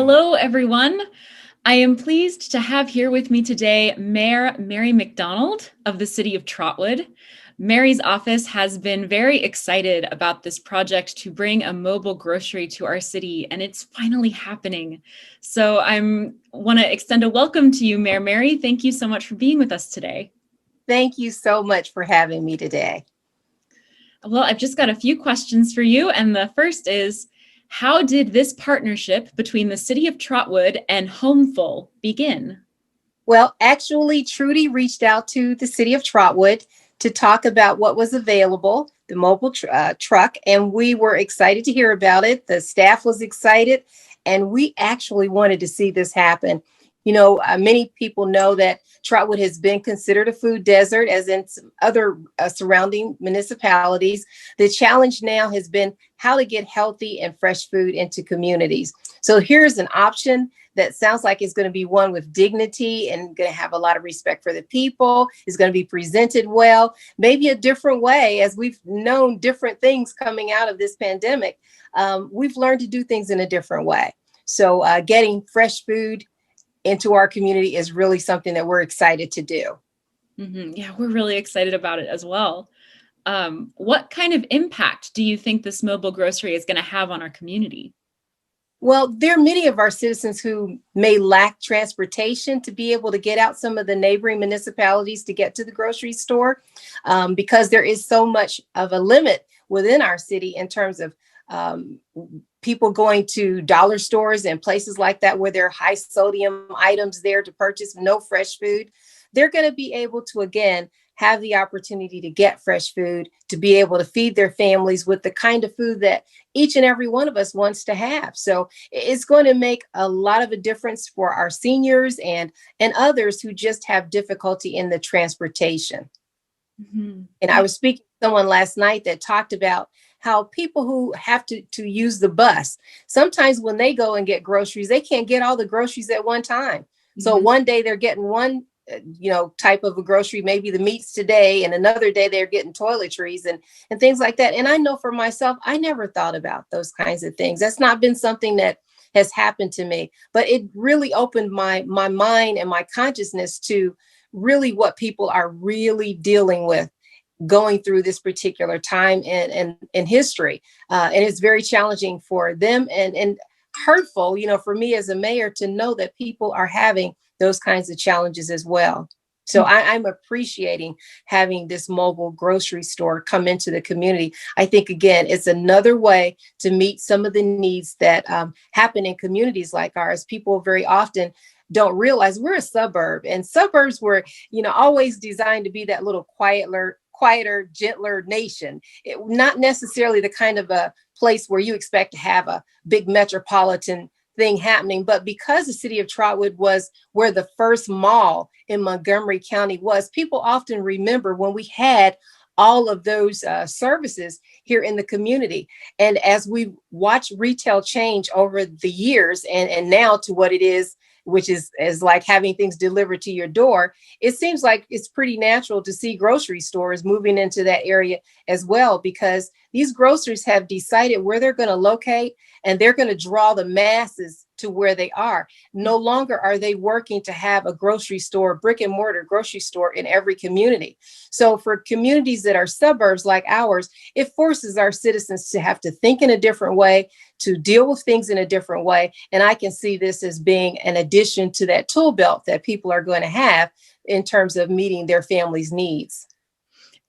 Hello, everyone. I am pleased to have here with me today Mayor Mary McDonald of the City of Trotwood. Mary's office has been very excited about this project to bring a mobile grocery to our city, and it's finally happening. So I want to extend a welcome to you, Mayor Mary. Thank you so much for being with us today. Thank you so much for having me today. Well, I've just got a few questions for you, and the first is, how did this partnership between the City of Trotwood and Homefull begin? Well, actually, Trudy reached out to the City of Trotwood to talk about what was available, the mobile truck, and we were excited to hear about it. The staff was excited, and we actually wanted to see this happen. Many people know that Trotwood has been considered a food desert, as in some other surrounding municipalities. The challenge now has been how to get healthy and fresh food into communities. So here's an option that sounds like it's going to be one with dignity and going to have a lot of respect for the people. It's going to be presented well, maybe a different way, as we've known different things coming out of this pandemic. We've learned to do things in a different way. So getting fresh food into our community is really something that we're excited to do. Mm-hmm. Yeah, we're really excited about it as well. What kind of impact do you think this mobile grocery is going to have on our community? Well, there are many of our citizens who may lack transportation to be able to get out some of the neighboring municipalities to get to the grocery store, because there is so much of a limit within our city in terms of people going to dollar stores and places like that where there are high sodium items there to purchase, no fresh food. They're going to be able to, again, have the opportunity to get fresh food, to be able to feed their families with the kind of food that each and every one of us wants to have. So it's going to make a lot of a difference for our seniors and others who just have difficulty in the transportation. Mm-hmm. And I was speaking to someone last night that talked about how people who have to use the bus, sometimes when they go and get groceries, they can't get all the groceries at one time. Mm-hmm. So one day they're getting one type of a grocery, maybe the meats today, and another day they're getting toiletries and things like that. And I know for myself, I never thought about those kinds of things. That's not been something that has happened to me, but it really opened my mind and my consciousness to really what people are really dealing with going through this particular time in history. And it's very challenging for them and hurtful, for me as a mayor to know that people are having those kinds of challenges as well. So I'm appreciating having this mobile grocery store come into the community. I think, again, it's another way to meet some of the needs that happen in communities like ours. People very often don't realize we're a suburb, and suburbs were, always designed to be that little quieter, gentler nation. Not necessarily the kind of a place where you expect to have a big metropolitan thing happening, but because the City of Trotwood was where the first mall in Montgomery County was, people often remember when we had all of those services here in the community. And as we watch retail change over the years and now to what it is, which is like having things delivered to your door, it seems like it's pretty natural to see grocery stores moving into that area as well, because these grocers have decided where they're going to locate, and they're going to draw the masses to where they are. No longer are they working to have a grocery store, brick and mortar grocery store in every community. So for communities that are suburbs like ours, it forces our citizens to have to think in a different way, to deal with things in a different way. And I can see this as being an addition to that tool belt that people are going to have in terms of meeting their family's needs.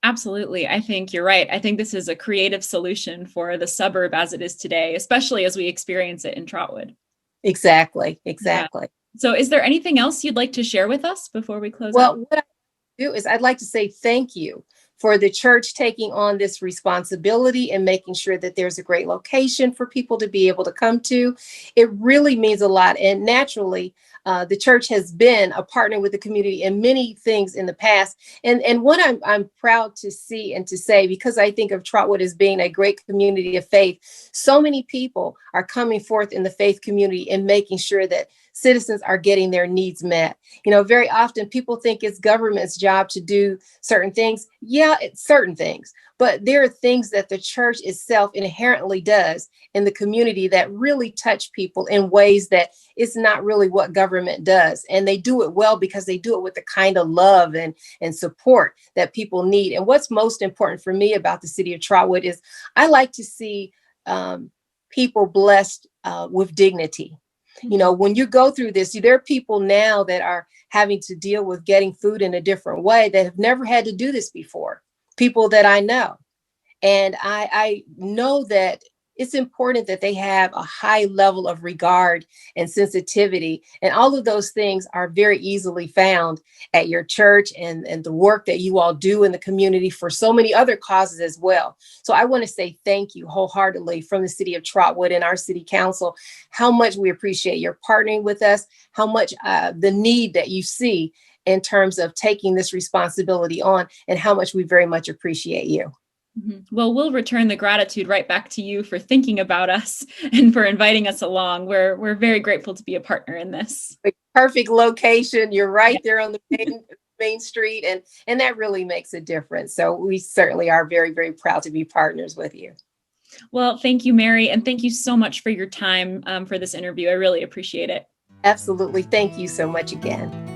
Absolutely. I think you're right. I think this is a creative solution for the suburb as it is today, especially as we experience it in Trotwood. Exactly. Yeah. So is there anything else you'd like to share with us before we close out? Well, what I do is I'd like to say thank you for the church taking on this responsibility and making sure that there's a great location for people to be able to come to. It really means a lot. And naturally, the church has been a partner with the community in many things in the past. And what I'm proud to see and to say, because I think of Trotwood as being a great community of faith, so many people are coming forth in the faith community and making sure that citizens are getting their needs met. Very often people think it's government's job to do certain things. Yeah, it's certain things, but there are things that the church itself inherently does in the community that really touch people in ways that it's not really what government does. And they do it well because they do it with the kind of love and support that people need. And what's most important for me about the city of Trotwood is I like to see people blessed with dignity. When you go through this, there are people now that are having to deal with getting food in a different way that have never had to do this before. People that I know. And I know that it's important that they have a high level of regard and sensitivity. And all of those things are very easily found at your church and the work that you all do in the community for so many other causes as well. So I want to say thank you wholeheartedly from the city of Trotwood and our city council, how much we appreciate your partnering with us, how much the need that you see in terms of taking this responsibility on, and how much we very much appreciate you. Well, we'll return the gratitude right back to you for thinking about us and for inviting us along. We're very grateful to be a partner in this. Perfect location. You're right there on the main street, and that really makes a difference. So we certainly are very, very proud to be partners with you. Well, thank you, Mary, and thank you so much for your time for this interview. I really appreciate it. Absolutely. Thank you so much again.